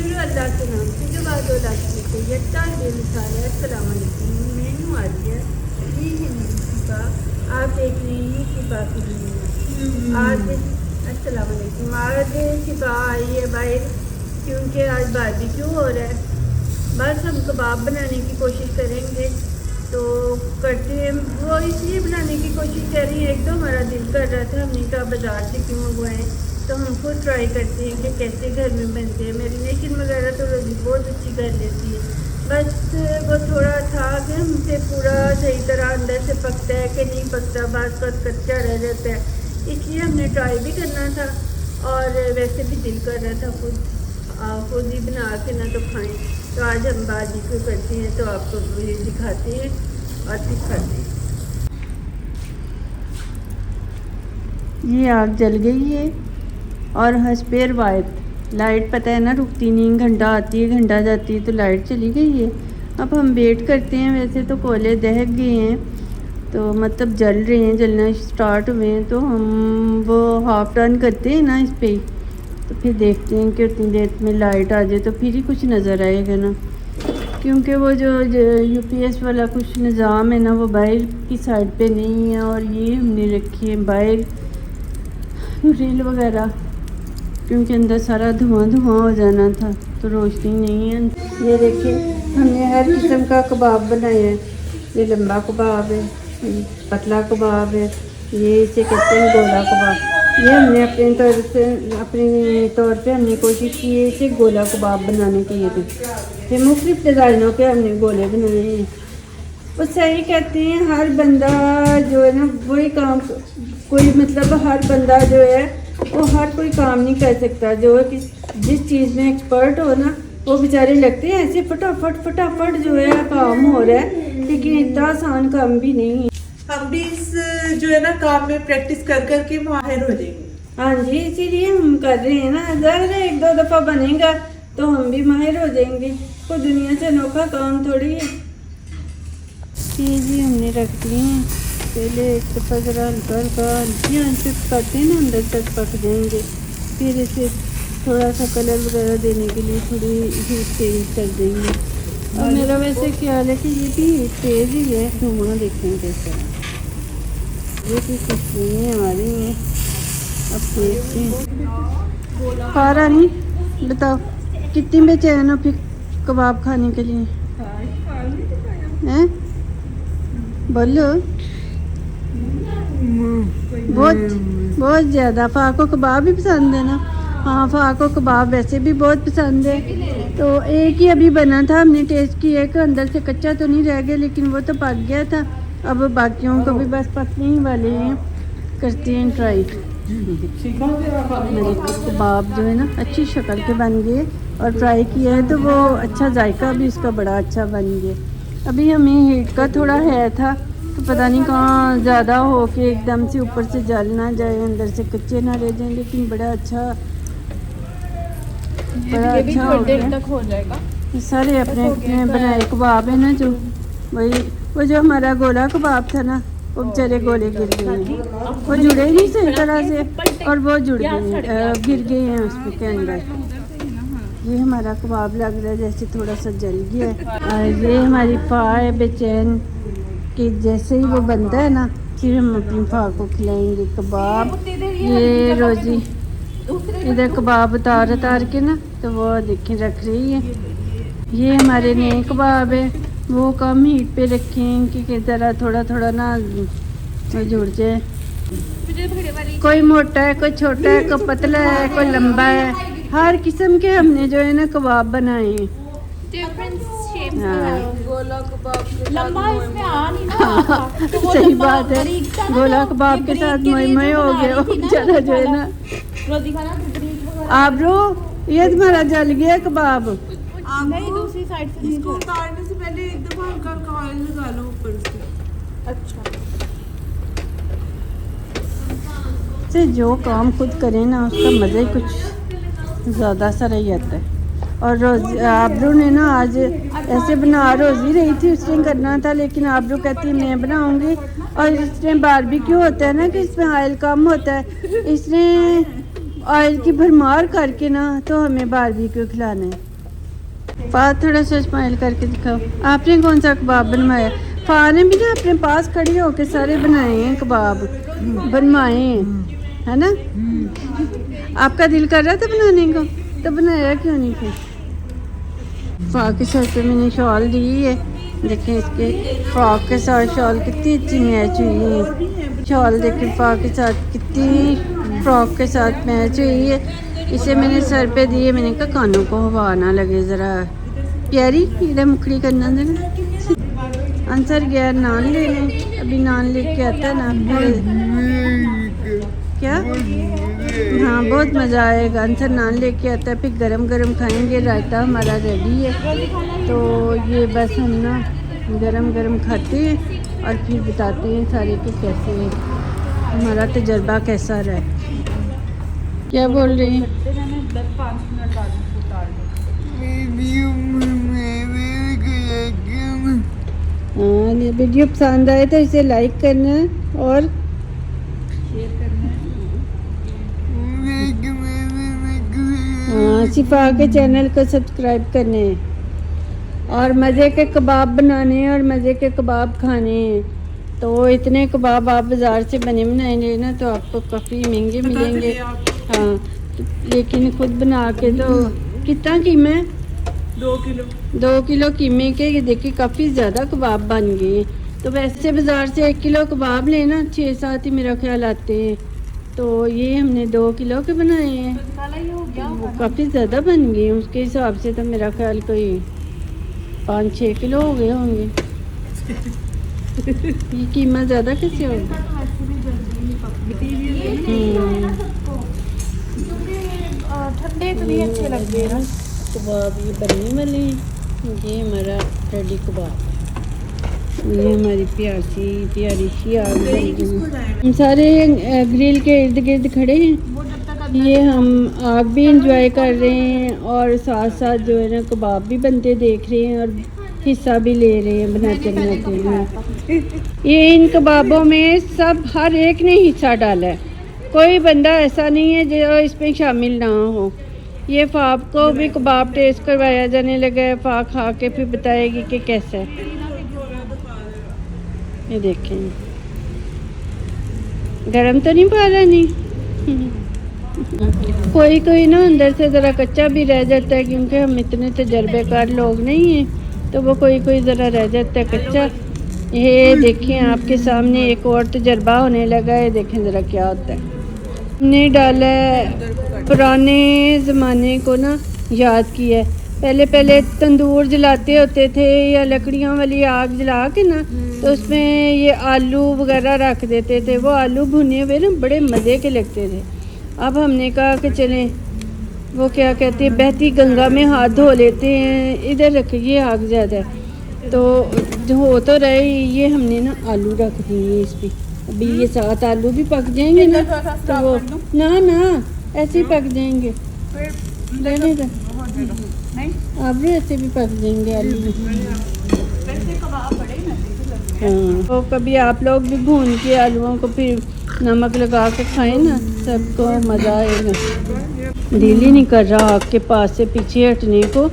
शुरू अल्लाह के नाम से जो बात लाती है यत्ता बेमिसाल है। अस्सलाम वालेकुम। मेनू आ गया ये हिंदी का, आप देख रहे हैं कि बाकी आज अस्सलाम वालेकुम। आज शिफा आई है बाहर क्योंकि आज बारबेक्यू हो रहा है। बस हम कबाब बनाने की कोशिश करेंगे तो करते हैं। वो इसलिए बनाने की कोशिश कर रही है, एक तो हमारा दिल कर रहा था, हमने कहा बाज़ार से क्यों मंगवाएं, तो हम खुद ट्राई करते हैं कि कैसे घर में बनते हैं। मैरिनेशन वगैरह तो रोज़ी बहुत अच्छी कर लेती है, बस वो थोड़ा था कि हमसे पूरा सही तरह अंदर से पकता है कि नहीं पकता, बास बात कच्चा रह जाता है। इसलिए हमने ट्राई भी करना था और वैसे भी दिल कर रहा था खुद ही बना के ना तो खाएँ। तो आज हम बारबेक्यू करते हैं तो आपको ये दिखाते हैं और दिखाते हैं। ये आग जल गई है और हस्पेर लाइट पता है ना रुकती नहीं, घंटा आती है घंटा जाती है, तो लाइट चली गई है। अब हम वेट करते हैं। वैसे तो कोयले दहक गए हैं, तो मतलब जल रहे हैं, जलना स्टार्ट हुए हैं, तो हम वो हाफ टर्न करते हैं ना इस पर, तो फिर देखते हैं कि उतनी देर में लाइट आ जाए तो फिर ही कुछ नज़र आएगा ना। क्योंकि वो जो यूपीएस वाला कुछ निज़ाम है ना वो बाहर की साइड पे नहीं है, और ये हमने रखी है बाहर ग्रिल वगैरह, क्योंकि अंदर सारा धुआं हो जाना था तो रोशनी नहीं है। ये देखिए हमने हर किस्म का कबाब बनाया है। ये लंबा कबाब है, पतला कबाब है, ये इसे कहते हैं गोला कबाब। ये हमने अपने तौर पे हमने कोशिश की है इसे गोला कबाब बनाने के लिए। ये मुख्तलिफ डिज़ाइनों पे हमने गोले बनाए हैं। वो सही कहते हैं हर बंदा जो है ना वही काम, कोई मतलब हर बंदा जो है वो हर कोई काम नहीं कर सकता। जो है कि जिस चीज़ में एक्सपर्ट हो ना वो बेचारे लगते हैं ऐसे फटाफट जो है काम हो रहा है, लेकिन इतना आसान काम भी नहीं है। हम भी इस जो है ना काम में प्रैक्टिस कर कर के माहिर हो जाएंगे। हाँ जी, इसीलिए हम कर रहे हैं ना। ज़ाहिर है एक दो दफ़ा बनेगा तो हम भी माहिर हो जाएंगे, कोई दुनिया से अनोखा काम थोड़ी है। जी हमने रख दी हैं, पहले एक दफ़ा ज़रा हल्का हल्की आंच पे पकाते हैं ना, अंदर तक पक जाएंगे। फिर इसे थोड़ा सा कलर वगैरह देने के लिए थोड़ी हीट तेज़ कर देंगे। और मेरा वैसे ख्याल है कि ये भी हीट तेज़ ही है। धुआं देखें कैसा ये भी खुशबुएं आ रही हैं। अब देखते हैं। खारा नहीं बताओ कितनी बेचैन हो फिर कबाब खाने के लिए हैं? बोलो बहुत ज़्यादा। फ़ाको कबाब भी पसंद है ना? हाँ, फ़ाको कबाब वैसे भी बहुत पसंद है। तो एक ही अभी बना था, हमने टेस्ट किया है कि अंदर से कच्चा तो नहीं रह गया, लेकिन वो तो पक गया था। अब बाकियों को भी बस पकने ही वाले हैं, करते हैं ट्राई। मेरे कबाब जो है ना अच्छी शक्ल के बन गए और फ्राई किया है तो वो अच्छा जायका भी इसका बड़ा अच्छा बन गया। अभी हमें हीट का थोड़ा है था तो पता नहीं कहाँ ज़्यादा हो के एकदम से ऊपर से जल ना जाए, अंदर से कच्चे ना रह जाए, लेकिन बड़ा अच्छा हो जाएगा। सारे अपने अपने बनाए कबाब है ना, जो वही वो जो हमारा गोला कबाब था ना वो बेचारे गोले गिर गए हैं, वो जुड़े नहीं सही तरह से और वो जुड़ गए गिर गए हैं उसमें के अंदर। ये हमारा कबाब लग रहा है जैसे थोड़ा सा जल गया है। और ये हमारी फा है बेचैन कि जैसे ही वो बनता है ना फिर हम अपनी फा को खिलाएंगे कबाब। ये रोज़ी इधर कबाब उतार के ना तो वो देखें रख रही है। ये हमारे नए कबाब है, वो कम हीट पे रखें कि ज़रा थोड़ा ना जुड़ जाए। कोई मोटा है, कोई छोटा है, कोई पतला है, कोई लंबा है, हर किस्म के हमने जो है ना कबाब बनाए हैं। गोला कबाब लंबा इसमें आ नहीं ना। हाँ, सही बात है। गोला कबाब के साथ मोए हो गया बेचारा जो है ना। आबरू ये तुम्हारा जल गया कबाब। नहीं दूसरी साइड से इसको उतारने से पहले एक दफा हल्का ऑयल लगा लो ऊपर से। अच्छा से जो काम खुद करें ना उसका मज़ा ही कुछ ज़्यादा सा रही आता है। और रोज़ आबरू ने ना आज ऐसे बना रोज़ी रही थी, उसने करना था, लेकिन आबरू कहती है मैं बनाऊंगी। और इसमें बारबेक्यू होता है ना कि इसमें ऑयल कम होता है, इसने ऑयल की भरमार करके ना तो हमें बारबेक्यू खिलाना है। फात थोड़ा सा स्माइल करके दिखाओ। आपने कौन सा कबाब बनवाया? फा ने भी ना अपने पास खड़ी होके सारे बनाए हैं कबाब, बनवाए हैं, है ना? आपका दिल कर रहा था बनाने को, तो बनाया क्यों नहीं फिर? फा के सर पे मैंने शॉल दी है, देखें इसके फ्रॉक के साथ शॉल कितनी अच्छी मैच हुई है। शॉल देखें फ़ा के साथ कितनी फ्रॉक के साथ मैच हुई है। इसे मैंने सर पे दी है, मैंने कहा कानों को हवा ना लगे ज़रा प्यारी, इधर मुखड़ी करना देना। आंसर गया नान लेने, अभी नान लेके आता है ना क्या? हाँ बहुत मज़ा आएगा। आंसर नान लेके आता है, फिर गरम गरम खाएंगे। रायता हमारा रेडी है, तो ये बस हम ना गरम गरम खाते हैं और फिर बताते हैं सारे कि कैसे हमारा तजर्बा कैसा रहा है। क्या बोल रहे हैं? हाँ, वीडियो पसंद आए तो इसे लाइक करना और हाँ, शिफा के चैनल को सब्सक्राइब करने हैं और मज़े के कबाब बनाने हैं और मज़े के कबाब खाने हैं। तो इतने कबाब आप बाज़ार से बने बनाएंगे ना तो आपको काफ़ी महंगे मिलेंगे। हाँ, तो लेकिन खुद बना के तो कितना कीमा है? 2 किलो कीमे के ये देखिए काफ़ी ज़्यादा कबाब बन गए। तो वैसे बाज़ार से 1 किलो कबाब लेना 6-7 ही मेरा ख्याल आते हैं, तो ये हमने 2 किलो के बनाए हैं, वो काफ़ी ज़्यादा बन गए। उसके हिसाब से तो मेरा ख्याल कोई 5-6 किलो हो गए होंगे। ये कीमत ज़्यादा कैसे होगी? ठंडे इतने अच्छे लगते हैं ना कबाब ये बनने वाले हैं। ये हमारा रेडी कबाब, ये हमारी प्यारी सी आग बन गई। हम सारे ग्रिल के इर्द गिर्द खड़े हैं, ये हम आग भी इंजॉय कर रहे हैं और साथ साथ जो है ना कबाब भी बनते देख रहे हैं और हिस्सा भी ले रहे हैं बनाते बनाते हैं। ये इन कबाबों में सब हर एक ने हिस्सा डाला है, कोई बंदा ऐसा नहीं है जो इसमें शामिल ना हो। ये फ़ाप को भी कबाब टेस्ट करवाया जाने लगा है, फ़ा खा के फिर बताएगी कि कैसा है। ये देखें गरम तो नहीं पा रहा नहीं कोई कोई ना अंदर से ज़रा कच्चा भी रह जाता है, क्योंकि हम इतने तजर्बेकार लोग नहीं हैं, तो वो कोई कोई ज़रा रह जाता है कच्चा। ये देखें आपके सामने एक और तजर्बा होने लगा है, देखें ज़रा क्या होता है। हमने डाला है पुराने ज़माने को ना याद किया है। पहले पहले तंदूर जलाते होते थे या लकड़ियों वाली आग जला के ना, तो उसमें ये आलू वगैरह रख देते थे। वो आलू भुने हुए ना बड़े मज़े के लगते थे। अब हमने कहा कि चलें वो क्या कहते हैं बहती गंगा में हाथ धो लेते हैं, इधर रखिए आग ज़्यादा है तो जो हो तो रहे। ये हमने ना आलू रख दिए इस पर, अभी ये 7 आलू भी पक जाएंगे ना, तो वो ना ऐसे ही पक जाएंगे। लेने का अब भी ऐसे भी पक जाएंगे आलू भी। हाँ, तो कभी आप लोग भी भून के आलूओं को फिर नमक लगा के खाएं ना, सबको मज़ा आएगा। दिल ही नहीं कर रहा आग के पास से पीछे हटने को।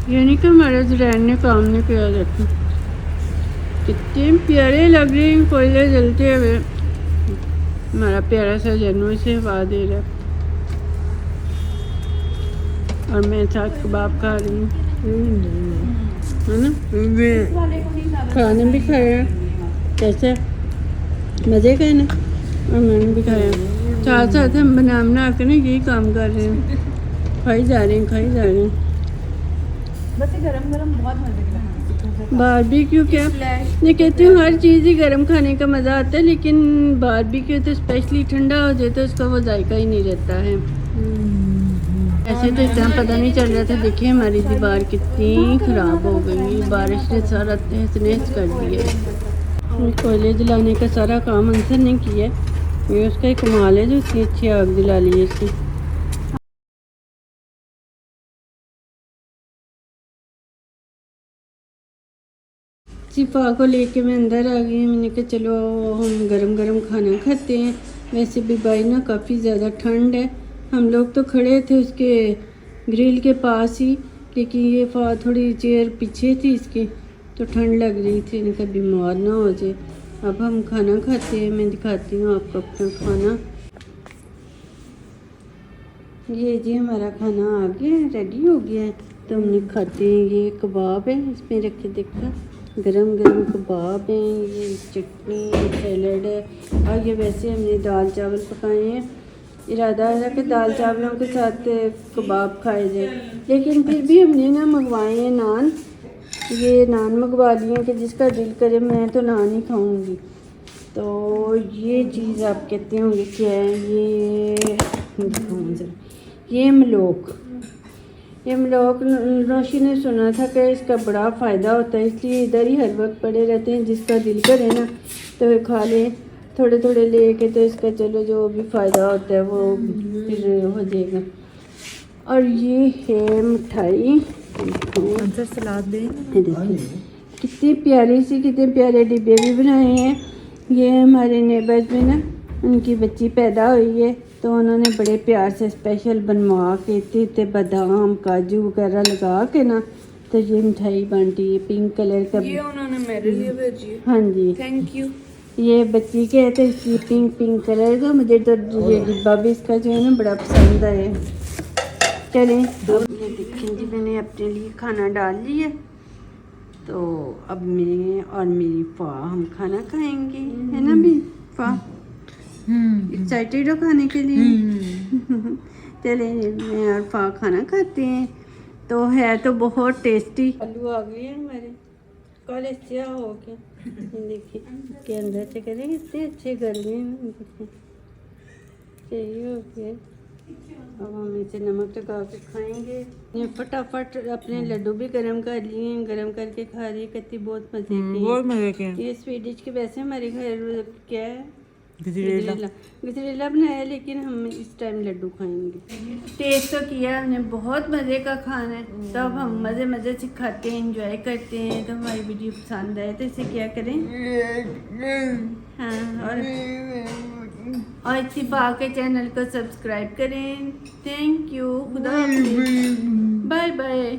ये नहीं कि हमारे ज़रैन ने काम नहीं किया जाता। कितने प्यारे लग रहे हैं कोयले जलते हुए। हमारा प्यारा सा जनू से हवा दे रहा है और मैं साथ कबाब खा रही हूँ, है ना? खाने भी खाया कैसे मज़े का है ना, और मैंने भी खाया। साथ साथ हम बना के ना यही काम कर रहे हैं, खाई जा रहे हैं। बस ये गरम गरम बहुत मजे का है। बारबेक्यू क्या, मैं कहती हूँ हर चीज़ ही गर्म खाने का मज़ा आता है, लेकिन बारबेक्यू तो स्पेशली ठंडा हो जाए तो उसका वो जायका ही नहीं रहता है। ऐसे तो इतना पता नहीं चल रहा था। देखिए हमारी दीवार कितनी ख़राब हो गई, बारिश ने सारा तहस नहस कर दिया। कोयले जलाने का सारा काम आंसर नहीं किया, ये उसका ही कमाल है जो इतनी अच्छी आग जला ली है इसकी। शिफा को लेके मैं अंदर आ गई। मैंने कहा चलो हम गरम गरम खाना खाते हैं। वैसे भी भाई ना काफ़ी ज़्यादा ठंड है। हम लोग तो खड़े थे उसके ग्रिल के पास ही, लेकिन ये थोड़ी चेयर पीछे थी इसके, तो ठंड लग रही थी, इनका बीमार ना हो जाए। अब हम खाना खाते हैं, मैं दिखाती हूँ आपको अपना खाना। ये जी हमारा खाना आ गया है, रेडी हो गया है, तो हमने खाते हैं। ये कबाब है, इसमें रख के देखा, गरम गरम कबाब हैं, ये चटनी सैलड है, और ये वैसे हमने दाल चावल पकाए हैं। इरादा है कि दाल चावलों के साथ कबाब खाए जाए, लेकिन फिर भी हमने ना मंगवाए हैं नान। ये नान मंगवा लिए कि जिसका दिल करे, मैं तो नान ही खाऊंगी। तो ये चीज़ आप कहते होंगे क्या है, ये मलोक। ये मलोक रोशी ने सुना था कि इसका बड़ा फ़ायदा होता है, इसलिए इधर ही हर वक्त पड़े रहते हैं। जिसका दिल करे ना तो खा लें, थोड़े थोड़े लेके, तो इसका चलो जो भी फ़ायदा होता है वो फिर हो जाएगा। और ये है मिठाई, सलाद दे। देखिए कितनी प्यारी सी, कितने प्यारे डिब्बे भी बनाए हैं। ये हमारे नेबर्स में ना उनकी बच्ची पैदा हुई है, तो उन्होंने बड़े प्यार से स्पेशल बनवा के इतने बादाम काजू वगैरह लगा के ना, तो ये मिठाई बांटी है पिंक कलर का। ये उन्होंने मेरे लिए भेजी है। हाँ जी, थैंक यू। ये बच्ची के है तो इसकी पिंक कलर का। मुझे तो ये डिब्बा भी इसका जो है ना बड़ा पसंद आया। चलें, अब ये देखें जी, मैंने अपने लिए खाना डाल लिया, तो अब मैं और मेरी फा हम खाना खाएंगे, है ना भी फा? एक्साइटेड हो खाने के लिए? चले मैं और फा खाना खाते हैं। तो है तो बहुत टेस्टी। आलू आ गए हैं हमारे, कल क्या हो गया, देखिए के अंदर से करें, इतने अच्छे गल गए हैं, चाहिए हो गया। अब हम इसे नमक लगा के खाएंगे। ये फटाफट अपने लड्डू भी गरम कर लिए हैं, गरम करके खा रही है, कहती बहुत मजे की। बहुत मजे के। ये स्वीडिश के वैसे हमारे घर क्या है, गजरेला गजरेला बनाया, लेकिन हम इस टाइम लड्डू खाएंगे। टेस्ट तो किया हमने, बहुत मज़े का खाना है। तो अब हम मज़े मज़े से खाते हैं, इंजॉय करते हैं। तो हमारी वीडियो पसंद आए तो इसे क्या करें, हाँ, और इत्तिफाक के चैनल को सब्सक्राइब करें। थैंक यू, खुदा हाफिज़, बाय बाय।